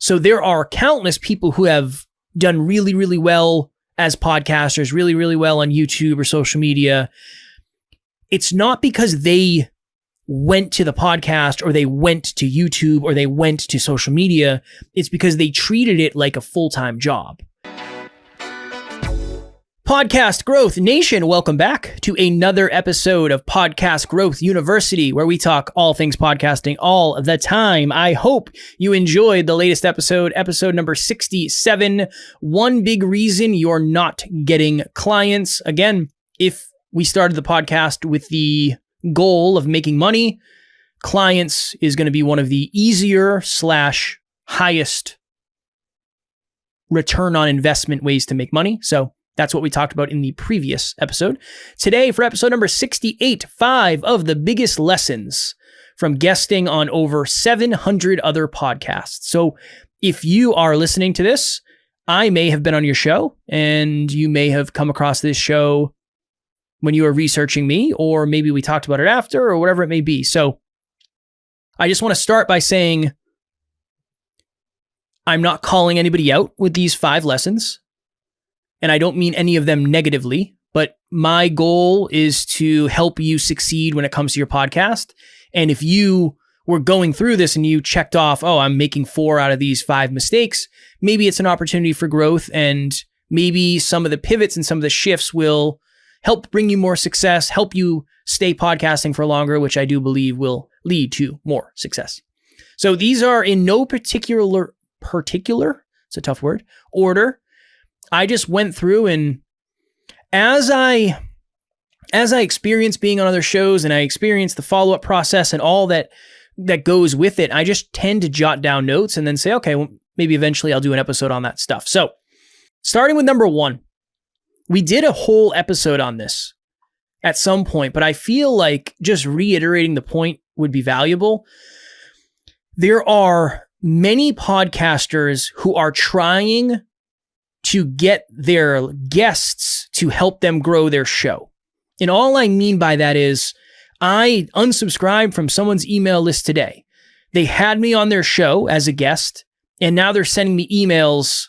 So there are countless people who have done really, really well as podcasters, really, really well on YouTube or social media. It's not because they went to the podcast or they went to YouTube or they went to social media. It's because they treated it like a full-time job. Podcast Growth Nation, welcome back to another episode of Podcast Growth University, where we talk all things podcasting all the time. I hope you enjoyed the latest episode number 67. One big reason you're not getting clients. Again, if we started the podcast with the goal of making money, clients is going to be one of the easier / highest return on investment ways to make money. So that's what we talked about in the previous episode. Today, for episode number 68, 5 of the biggest lessons from guesting on over 700 other podcasts. So if you are listening to this, I may have been on your show and you may have come across this show when you were researching me, or maybe we talked about it after, or whatever it may be. So I just want to start by saying I'm not calling anybody out with these 5 lessons. And I don't mean any of them negatively, but my goal is to help you succeed when it comes to your podcast. And if you were going through this and you checked off, oh, I'm making 4 out of these 5 mistakes, maybe it's an opportunity for growth, and maybe some of the pivots and some of the shifts will help bring you more success, help you stay podcasting for longer, which I do believe will lead to more success. So these are in no particular, it's a tough word, order. I just went through, and as I experienced being on other shows and I experienced the follow-up process and all that goes with it, I just tend to jot down notes and then say, okay, well, maybe eventually I'll do an episode on that stuff. So starting with number 1, we did a whole episode on this at some point, but I feel like just reiterating the point would be valuable. There are many podcasters who are trying to get their guests to help them grow their show. And all I mean by that is I unsubscribed from someone's email list today. They had me on their show as a guest, and now they're sending me emails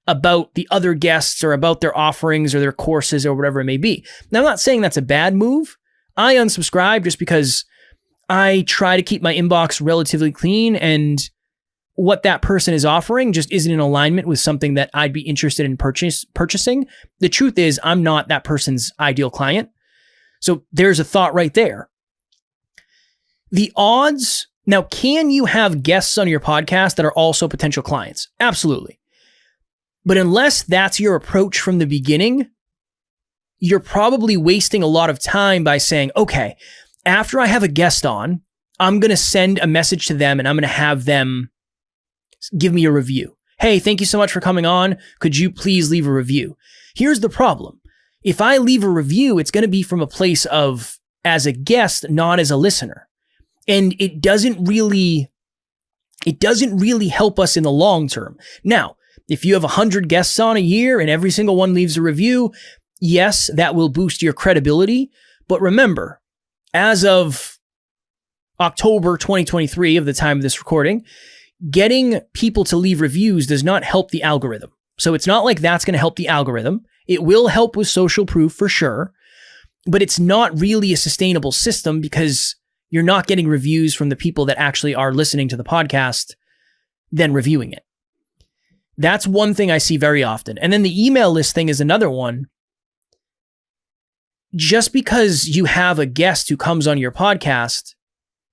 about the other guests or about their offerings or their courses or whatever it may be. Now, I'm not saying that's a bad move. I unsubscribe just because I try to keep my inbox relatively clean, and what that person is offering just isn't in alignment with something that I'd be interested in purchasing. The truth is, I'm not that person's ideal client. So there's a thought right there. The odds, now, can you have guests on your podcast that are also potential clients? Absolutely. But unless that's your approach from the beginning, you're probably wasting a lot of time by saying, okay, after I have a guest on, I'm going to send a message to them and I'm going to have them give me a review. Hey, thank you so much for coming on. Could you please leave a review? Here's the problem. If I leave a review, it's going to be from a place of as a guest, not as a listener. And it doesn't really help us in the long term. Now, if you have 100 guests on a year and every single one leaves a review, yes, that will boost your credibility. But remember, as of October 2023, of the time of this recording, getting people to leave reviews does not help the algorithm. So it's not like that's going to help the algorithm. It will help with social proof for sure, but it's not really a sustainable system because you're not getting reviews from the people that actually are listening to the podcast, then reviewing it. That's one thing I see very often. And then the email list thing is another one. Just because you have a guest who comes on your podcast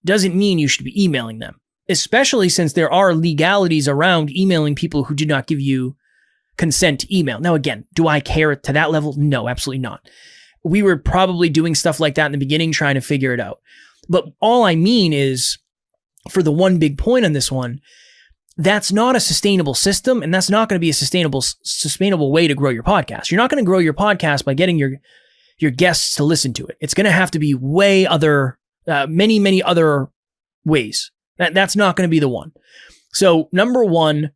doesn't mean you should be emailing them, especially since there are legalities around emailing people who do not give you consent to email. Now, again, do I care to that level? No, absolutely not. We were probably doing stuff like that in the beginning, trying to figure it out. But all I mean is, for the one big point on this one, that's not a sustainable system, and that's not going to be a sustainable way to grow your podcast. You're not going to grow your podcast by getting your guests to listen to it. It's going to have to be many other ways. That's not going to be the one. So number 1,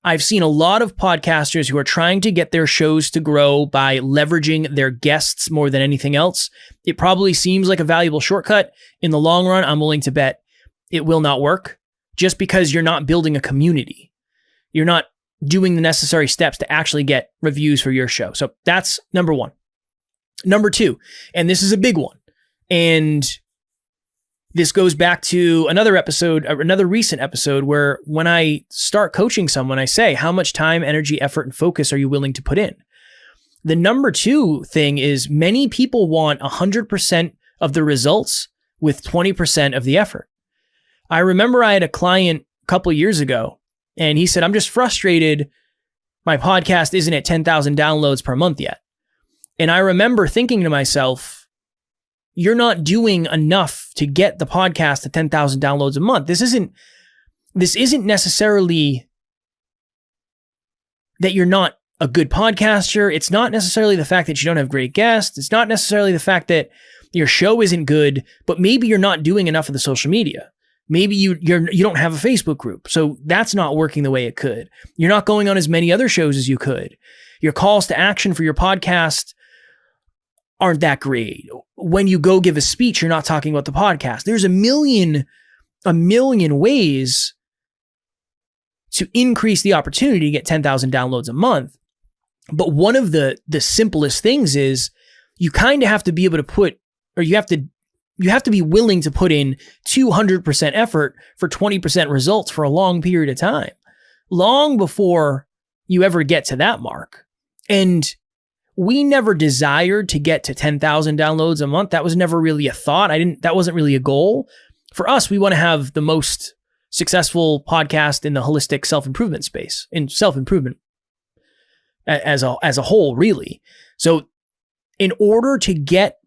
I've seen a lot of podcasters who are trying to get their shows to grow by leveraging their guests more than anything else. It probably seems like a valuable shortcut. In the long run, I'm willing to bet it will not work. just because you're not building a community. You're not doing the necessary steps to actually get reviews for your show. So that's number one. Number two, and this is a big one, and this goes back to another recent episode where when I start coaching someone, I say, how much time, energy, effort, and focus are you willing to put in? The number two thing is many people want 100% of the results with 20% of the effort. I remember I had a client a couple of years ago, and he said, I'm just frustrated. My podcast isn't at 10,000 downloads per month yet. And I remember thinking to myself, you're not doing enough to get the podcast to 10,000 downloads a month. This isn't necessarily that you're not a good podcaster. It's not necessarily the fact that you don't have great guests. It's not necessarily the fact that your show isn't good, but maybe you're not doing enough of the social media. Maybe you don't have a Facebook group, so that's not working the way it could. You're not going on as many other shows as you could. Your calls to action for your podcast aren't that great. When you go give a speech, you're not talking about the podcast. There's a million ways to increase the opportunity to get 10,000 downloads a month. But one of the simplest things is you kind of have to be able to put, or you have to be willing to put in 200% effort for 20% results for a long period of time, long before you ever get to that mark. And we never desired to get to 10,000 downloads a month. That was never really a thought. That wasn't really a goal. For us, we want to have the most successful podcast in the holistic self-improvement space, in self-improvement as a whole, really. So in order to get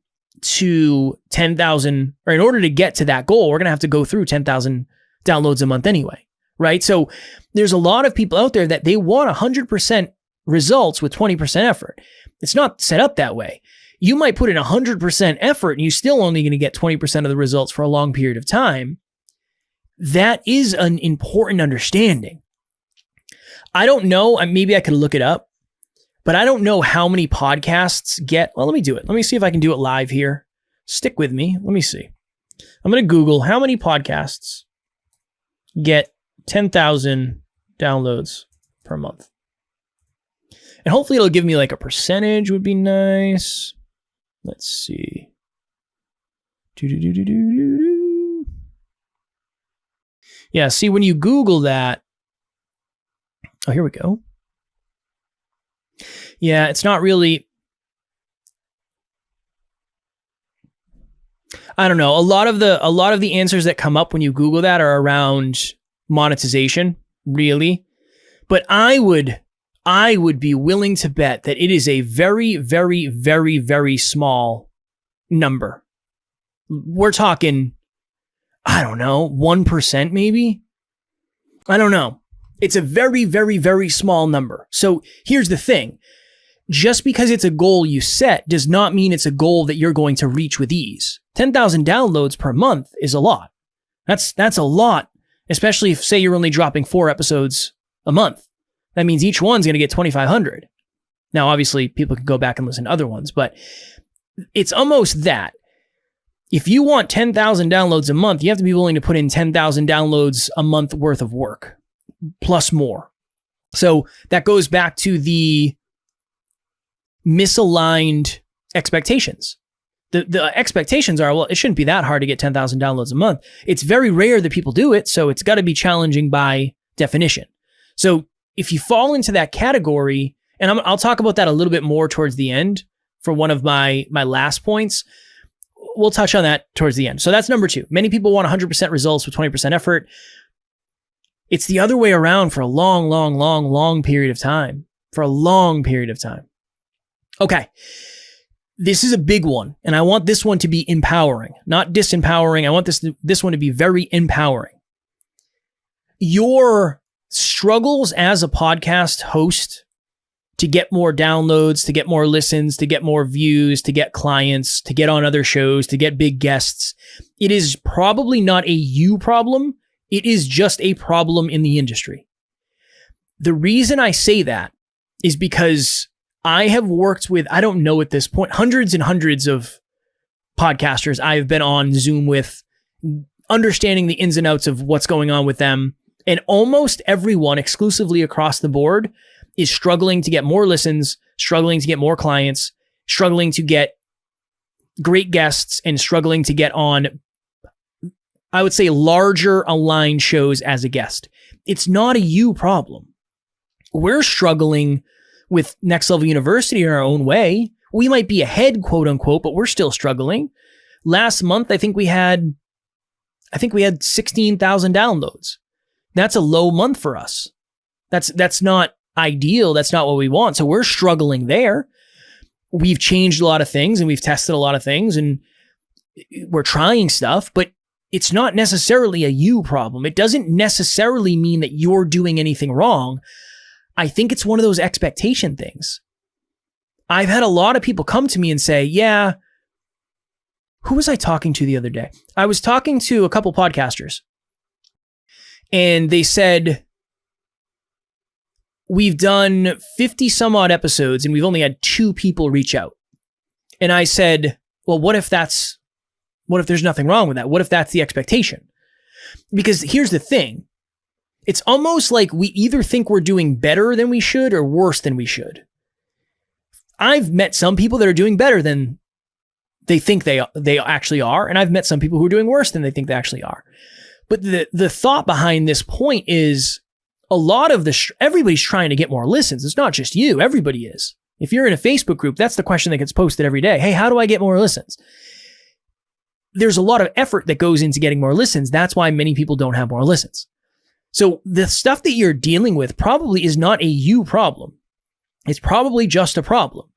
to 10,000, or in order to get to that goal, we're going to have to go through 10,000 downloads a month anyway, right? So there's a lot of people out there that they want 100% results with 20% effort. It's not set up that way. You might put in 100% effort and you're still only going to get 20% of the results for a long period of time. That is an important understanding. I don't know, maybe I could look it up, but I don't know how many podcasts get, well, let me do it. Let me see if I can do it live here. Stick with me. Let me see. I'm going to Google how many podcasts get 10,000 downloads per month. And hopefully it'll give me like a percentage would be nice. Let's see. Yeah, see, when you Google that, oh, here we go. Yeah, it's not really, I don't know. A lot of the answers that come up when you Google that are around monetization, really. But I would be willing to bet that it is a very, very, very, very small number. We're talking, I don't know, 1% maybe? I don't know. It's a very, very, very small number. So here's the thing. Just because it's a goal you set does not mean it's a goal that you're going to reach with ease. 10,000 downloads per month is a lot. That's a lot, especially if, say, you're only dropping 4 episodes a month. That means each one's going to get 2,500. Now, obviously, people can go back and listen to other ones, but it's almost that. If you want 10,000 downloads a month, you have to be willing to put in 10,000 downloads a month worth of work, plus more. So that goes back to the misaligned expectations. The expectations are, well, it shouldn't be that hard to get 10,000 downloads a month. It's very rare that people do it, so it's got to be challenging by definition. So if you fall into that category, and I'll talk about that a little bit more towards the end for one of my last points, we'll touch on that towards the end. So that's number 2. Many people want 100% results with 20% effort. It's the other way around for a long, long, long, long period of time. For a long period of time. Okay. This is a big one, and I want this one to be empowering, not disempowering. I want this one to be very empowering. Your struggles as a podcast host to get more downloads, to get more listens, to get more views, to get clients, to get on other shows, to get big guests, it is probably not a you problem. It is just a problem in the industry. The reason I say that is because I have worked with, I don't know at this point, hundreds and hundreds of podcasters I've been on Zoom with, understanding the ins and outs of what's going on with them. And almost everyone exclusively across the board is struggling to get more listens, struggling to get more clients, struggling to get great guests, and struggling to get on, I would say, larger aligned shows as a guest. It's not a you problem. We're struggling with Next Level University in our own way. We might be ahead, quote unquote, but we're still struggling. Last month, I think we had 16,000 downloads. That's a low month for us. That's not ideal. That's not what we want. So we're struggling there. We've changed a lot of things and we've tested a lot of things and we're trying stuff, but it's not necessarily a you problem. It doesn't necessarily mean that you're doing anything wrong. I think it's one of those expectation things. I've had a lot of people come to me and say, yeah, who was I talking to the other day? I was talking to a couple podcasters and they said, we've done 50 some odd episodes and we've only had 2 people reach out. And I said, well, what if there's nothing wrong with that? What if that's the expectation? Because here's the thing. It's almost like we either think we're doing better than we should or worse than we should. I've met some people that are doing better than they think they actually are. And I've met some people who are doing worse than they think they actually are. But the thought behind this point is a lot of everybody's trying to get more listens. It's not just you. Everybody is. If you're in a Facebook group, that's the question that gets posted every day. Hey, how do I get more listens? There's a lot of effort that goes into getting more listens. That's why many people don't have more listens. So the stuff that you're dealing with probably is not a you problem. It's probably just a problem.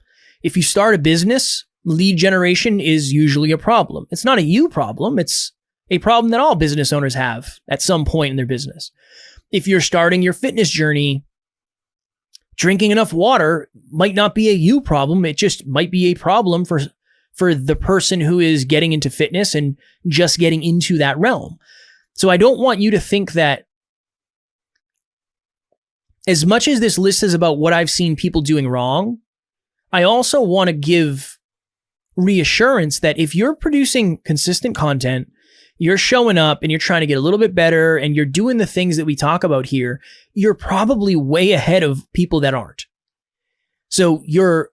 If you start a business, lead generation is usually a problem. It's not a you problem. It's a problem that all business owners have at some point in their business. If you're starting your fitness journey, drinking enough water might not be a you problem. It just might be a problem for the person who is getting into fitness and just getting into that realm. So I don't want you to think that as much as this list is about what I've seen people doing wrong, I also want to give reassurance that if you're producing consistent content, you're showing up and you're trying to get a little bit better and you're doing the things that we talk about here, you're probably way ahead of people that aren't. So your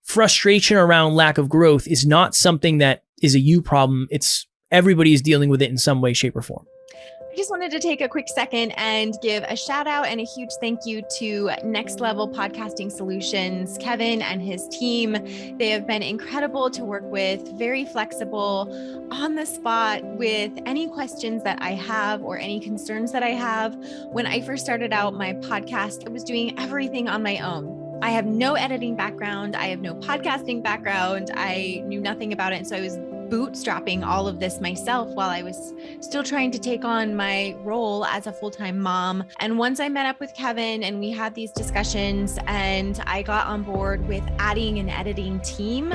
frustration around lack of growth is not something that is a you problem. It's everybody's dealing with it in some way, shape, or form. I just wanted to take a quick second and give a shout out and a huge thank you to Next Level Podcasting Solutions, Kevin and his team. They have been incredible to work with, very flexible, on the spot with any questions that I have or any concerns that I have. When I first started out my podcast, I was doing everything on my own. I have no editing background. I have no podcasting background. I knew nothing about it. And so I was bootstrapping all of this myself while I was still trying to take on my role as a full-time mom. And once I met up with Kevin and we had these discussions and I got on board with adding an editing team,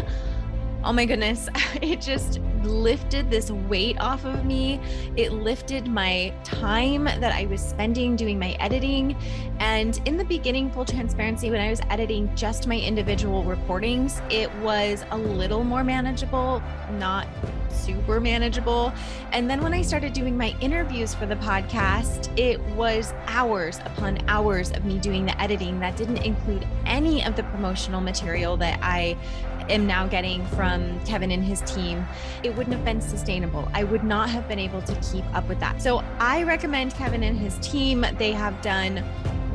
oh my goodness, it just lifted this weight off of me. It lifted my time that I was spending doing my editing. And in the beginning, full transparency, when I was editing just my individual recordings, it was a little more manageable, not super manageable. And then when I started doing my interviews for the podcast, it was hours upon hours of me doing the editing that didn't include any of the promotional material that I am now getting from Kevin and his team. It wouldn't have been sustainable. I would not have been able to keep up with that. So I recommend Kevin and his team. They have done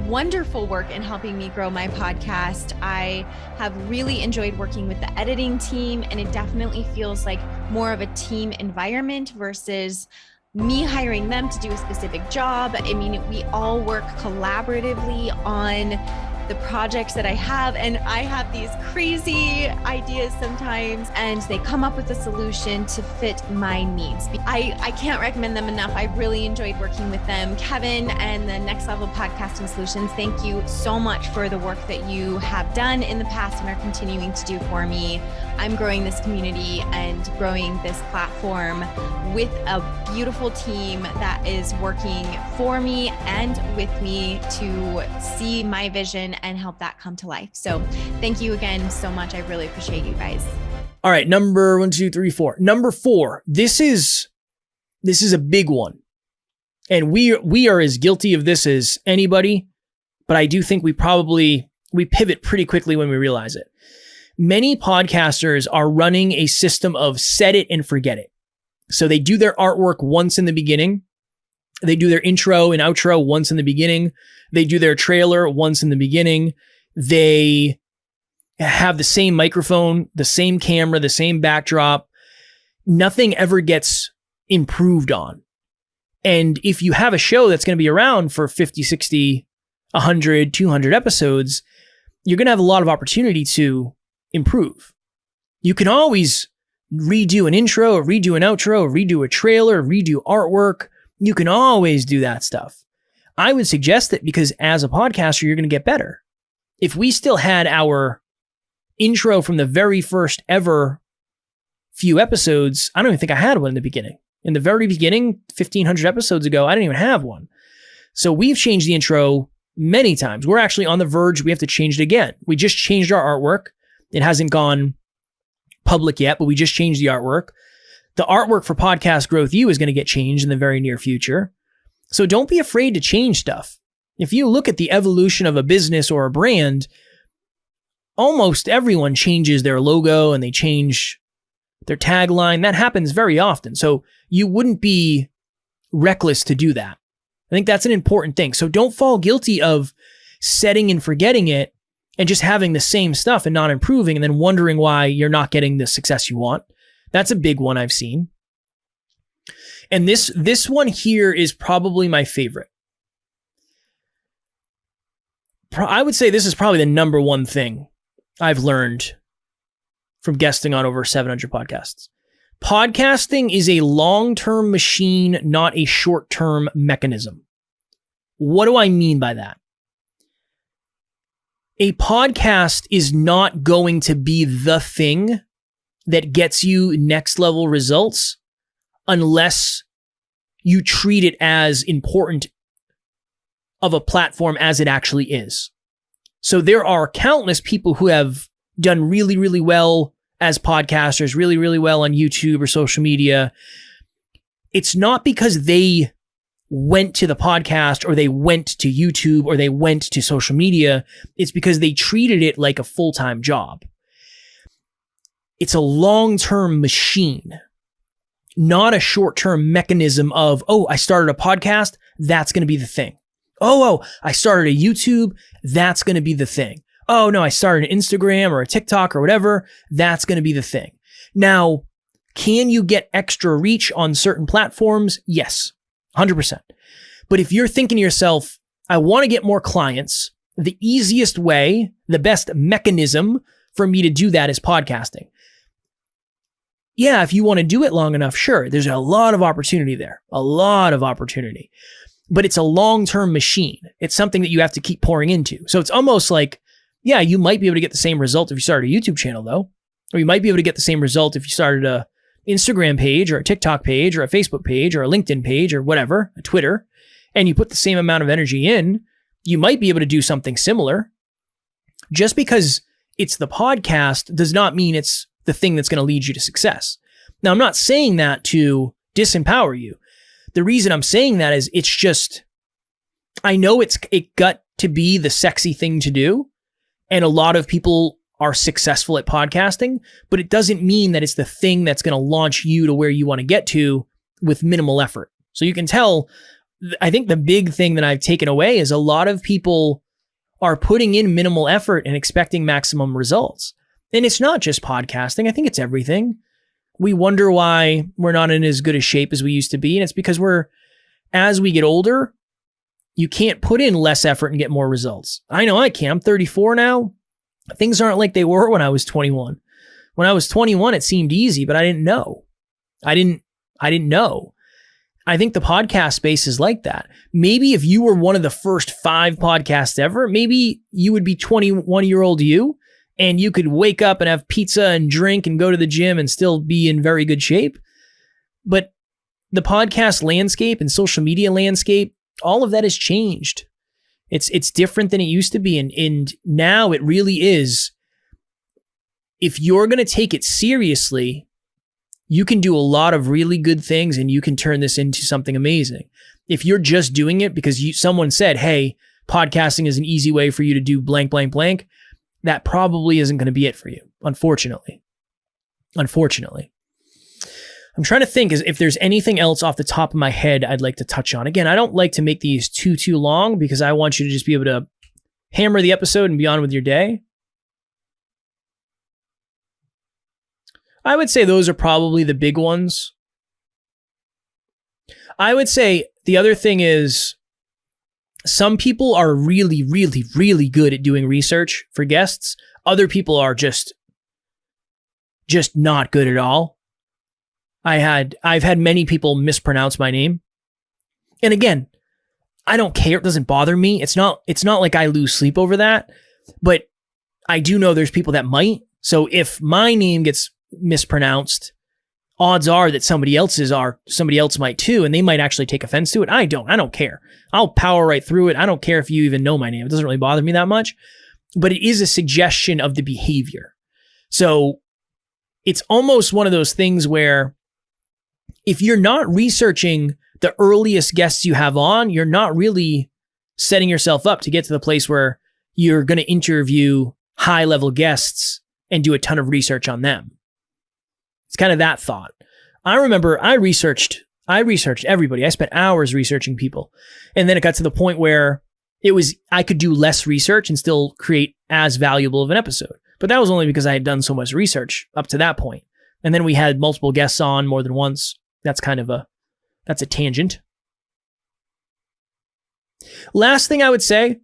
wonderful work in helping me grow my podcast. I have really enjoyed working with the editing team, and it definitely feels like more of a team environment versus me hiring them to do a specific job. I mean, we all work collaboratively on the projects that I have, and I have these crazy ideas sometimes, and they come up with a solution to fit my needs. I can't recommend them enough. I really enjoyed working with them. Kevin and the Next Level Podcasting Solutions, thank you so much for the work that you have done in the past and are continuing to do for me. I'm growing this community and growing this platform with a beautiful team that is working for me and with me to see my vision and help that come to life. So thank you again so much. I really appreciate you guys. All right. Number 1, 2, 3, 4. Number 4. This is this is a big one. And we are as guilty of this as anybody, but I do think we pivot pretty quickly when we realize it. Many podcasters are running a system of set it and forget it. So they do their artwork once in the beginning. They do their intro and outro once in the beginning. They do their trailer once in the beginning. They have the same microphone, the same camera, the same backdrop. Nothing ever gets improved on. And if you have a show that's going to be around for 50, 60, 100, 200 episodes, you're going to have a lot of opportunity to improve. You can always redo an intro, redo an outro, redo a trailer, redo artwork. You can always do that stuff. I would suggest that because as a podcaster, you're going to get better. If we still had our intro from the very first ever few episodes, I don't even think I had one in the beginning. In the very beginning, 1,500 episodes ago, I didn't even have one. So we've changed the intro many times. We're actually on the verge. We have to change it again. We just changed our artwork. It hasn't gone public yet, but we just changed the artwork. The artwork for Podcast Growth U is going to get changed in the very near future. So don't be afraid to change stuff. If you look at the evolution of a business or a brand, almost everyone changes their logo and they change their tagline. That happens very often. So you wouldn't be reckless to do that. I think that's an important thing. So don't fall guilty of setting and forgetting it and just having the same stuff and not improving and then wondering why you're not getting the success you want. That's a big one I've seen. And this one here is probably my favorite. I would say this is probably the number one thing I've learned from guesting on over 700 podcasts. Podcasting is a long-term machine, not a short-term mechanism. What do I mean by that? A podcast is not going to be the thing that gets you next level results unless you treat it as important of a platform as it actually is. So there are countless people who have done really, really well as podcasters, really, really well on YouTube or social media. It's not because they went to the podcast or they went to YouTube or they went to social media. It's because they treated it like a full-time job. It's a long-term machine, not a short-term mechanism of, oh, I started a podcast, that's going to be the thing. Oh, I started a YouTube, that's going to be the thing. Oh, no, I started an Instagram or a TikTok or whatever, that's going to be the thing. Now, can you get extra reach on certain platforms? Yes, 100%. But if you're thinking to yourself, I want to get more clients, the easiest way, the best mechanism for me to do that is podcasting. Yeah, if you want to do it long enough, sure, there's a lot of opportunity there, a lot of opportunity. But it's a long-term machine. It's something that you have to keep pouring into. So it's almost like, yeah, you might be able to get the same result if you started a YouTube channel though. Or you might be able to get the same result if you started a Instagram page or a TikTok page or a Facebook page or a LinkedIn page or whatever, a Twitter, and you put the same amount of energy in, you might be able to do something similar. Just because it's the podcast does not mean it's the thing that's going to lead you to success. Now, I'm not saying that to disempower you. The reason I'm saying that is it's just, I know it got to be the sexy thing to do, and a lot of people are successful at podcasting, but it doesn't mean that it's the thing that's going to launch you to where you want to get to with minimal effort. So you can tell, I think the big thing that I've taken away is a lot of people are putting in minimal effort and expecting maximum results. And it's not just podcasting. I think it's everything. We wonder why we're not in as good a shape as we used to be. And it's because as we get older, you can't put in less effort and get more results. I know I can. I'm 34 now. Things aren't like they were when I was 21. When I was 21, it seemed easy, but I didn't know. I didn't know. I think the podcast space is like that. Maybe if you were one of the first 5 podcasts ever, maybe you would be 21-year-old you, and you could wake up and have pizza and drink and go to the gym and still be in very good shape. But the podcast landscape and social media landscape, all of that has changed. It's different than it used to be. And now it really is, if you're going to take it seriously, you can do a lot of really good things and you can turn this into something amazing. If you're just doing it because someone said, hey, podcasting is an easy way for you to do blank, blank, blank, that probably isn't going to be it for you, unfortunately. Unfortunately. I'm trying to think if there's anything else off the top of my head I'd like to touch on. Again, I don't like to make these too long because I want you to just be able to hammer the episode and be on with your day. I would say those are probably the big ones. I would say the other thing is some people are really, really, really good at doing research for guests. Other people are just not good at all. I've had many people mispronounce my name. And again, I don't care. It doesn't bother me. It's not like I lose sleep over that, but I do know there's people that might. So if my name gets mispronounced, odds are that somebody else might too, and they might actually take offense to it. I don't care. I'll power right through it. I don't care if you even know my name. It doesn't really bother me that much, but it is a suggestion of the behavior. So it's almost one of those things where if you're not researching the earliest guests you have on, you're not really setting yourself up to get to the place where you're going to interview high-level guests and do a ton of research on them. It's kind of that thought. I remember I researched everybody. I spent hours researching people. And then it got to the point where I could do less research and still create as valuable of an episode. But that was only because I had done so much research up to that point. And then we had multiple guests on more than once. That's a tangent. Last thing I would say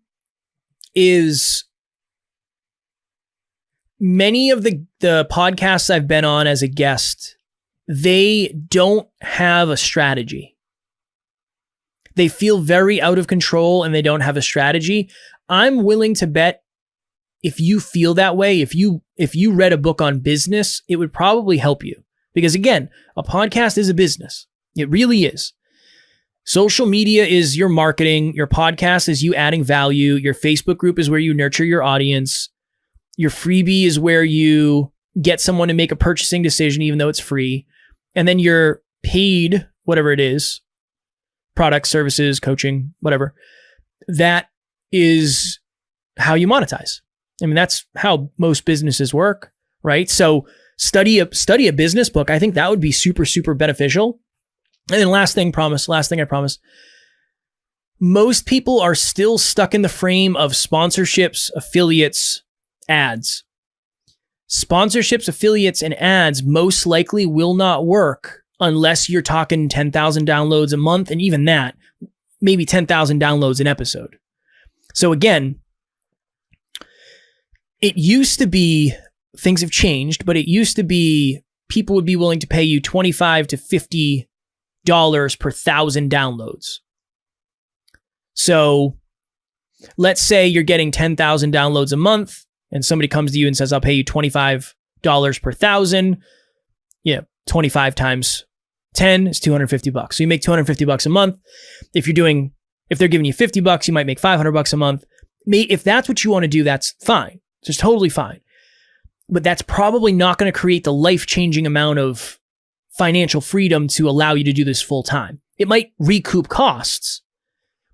is many of the podcasts I've been on as a guest, they don't have a strategy. They feel very out of control and they don't have a strategy. I'm willing to bet if you feel that way, if you read a book on business, it would probably help you. Because again, a podcast is a business. It really is. Social media is your marketing. Your podcast is you adding value. Your Facebook group is where you nurture your audience. Your freebie is where you get someone to make a purchasing decision, even though it's free. And then your paid, whatever it is, products, services, coaching, whatever, that is how you monetize. I mean, that's how most businesses work, right? So study a business book. I think that would be super, super beneficial. And then last thing I promise. Most people are still stuck in the frame of sponsorships, affiliates, ads. Sponsorships, affiliates, and ads most likely will not work unless you're talking 10,000 downloads a month, and even that, maybe 10,000 downloads an episode. So again, it used to be, things have changed, but it used to be people would be willing to pay you $25 to $50 per 1,000 downloads. So let's say you're getting 10,000 downloads a month and somebody comes to you and says, I'll pay you $25 per 1,000. Yeah, 25 times 10 is $250. So you make $250 a month. If they're giving you $50, you might make $500 a month. If that's what you want to do, that's fine. It's just totally fine. But that's probably not going to create the life-changing amount of financial freedom to allow you to do this full time. It might recoup costs,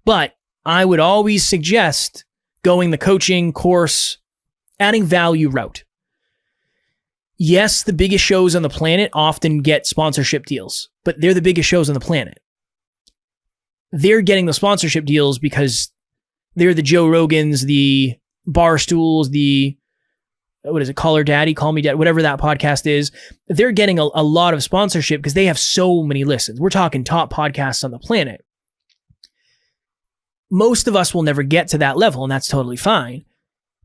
but I would always suggest going the coaching course, adding value route. Yes, the biggest shows on the planet often get sponsorship deals, but they're the biggest shows on the planet. They're getting the sponsorship deals because they're the Joe Rogans, the Barstools, the, what is it, Call Her Daddy, Call Me Daddy, whatever that podcast is. They're getting a lot of sponsorship because they have so many listens. We're talking top podcasts on the planet. Most of us will never get to that level, and that's totally fine.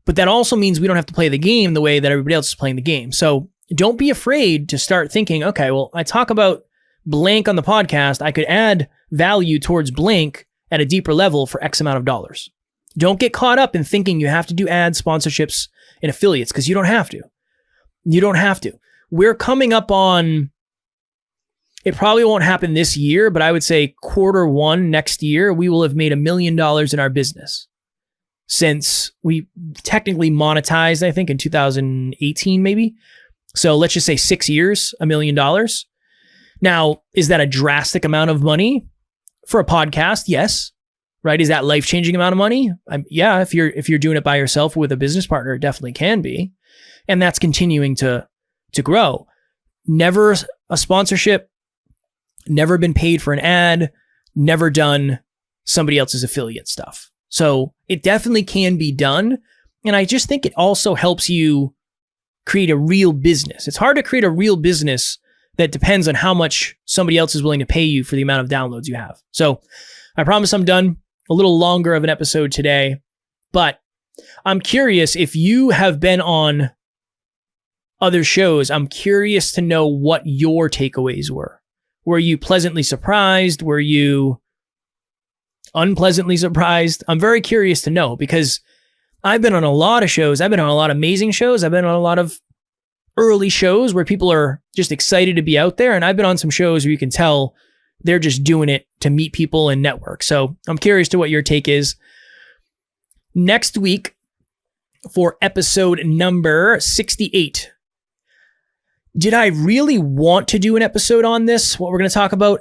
But that also means we don't have to play the game the way that everybody else is playing the game. So don't be afraid to start thinking, okay, well, I talk about blank on the podcast. I could add value towards blank at a deeper level for X amount of dollars. Don't get caught up in thinking you have to do ads, sponsorships, and affiliates, because you don't have to. You don't have to. We're coming up on, it probably won't happen this year, but I would say Q1 next year, we will have made $1 million in our business. Since we technically monetized, I think in 2018 maybe. So let's just say 6 years, $1 million. Now, is that a drastic amount of money for a podcast? Yes. Right? Is that life-changing amount of money? Yeah, if you're doing it by yourself or with a business partner, it definitely can be. And that's continuing to grow. Never a sponsorship, never been paid for an ad, never done somebody else's affiliate stuff. So it definitely can be done. And I just think it also helps you create a real business. It's hard to create a real business that depends on how much somebody else is willing to pay you for the amount of downloads you have. So I promise I'm done. A little longer of an episode today, but I'm curious if you have been on other shows. I'm curious to know what your takeaways were. Were you pleasantly surprised? Were you unpleasantly surprised? I'm very curious to know because I've been on a lot of shows. I've been on a lot of amazing shows. I've been on a lot of early shows where people are just excited to be out there. And I've been on some shows where you can tell they're just doing it to meet people and network. So I'm curious to what your take is. Next week for episode number 68. Did I really want to do an episode on this? What we're going to talk about?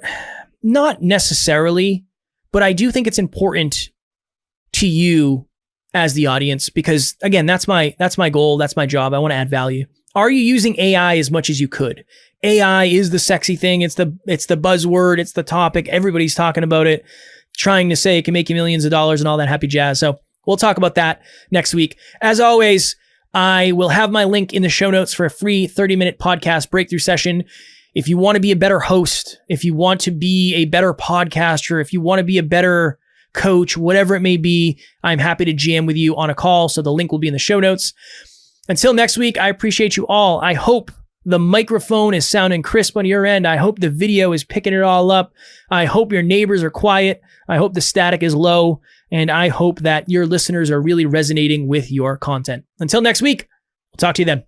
Not necessarily, but I do think it's important to you as the audience because again, that's my goal. That's my job. I want to add value. Are you using AI as much as you could? AI is the sexy thing. It's the buzzword. It's the topic. Everybody's talking about it, trying to say it can make you millions of dollars and all that happy jazz. So we'll talk about that next week. As always, I will have my link in the show notes for a free 30-minute podcast breakthrough session. If you want to be a better host, if you want to be a better podcaster, if you want to be a better coach, whatever it may be, I'm happy to jam with you on a call. So the link will be in the show notes. Until next week, I appreciate you all. I hope the microphone is sounding crisp on your end. I hope the video is picking it all up. I hope your neighbors are quiet. I hope the static is low. And I hope that your listeners are really resonating with your content. Until next week, we'll talk to you then.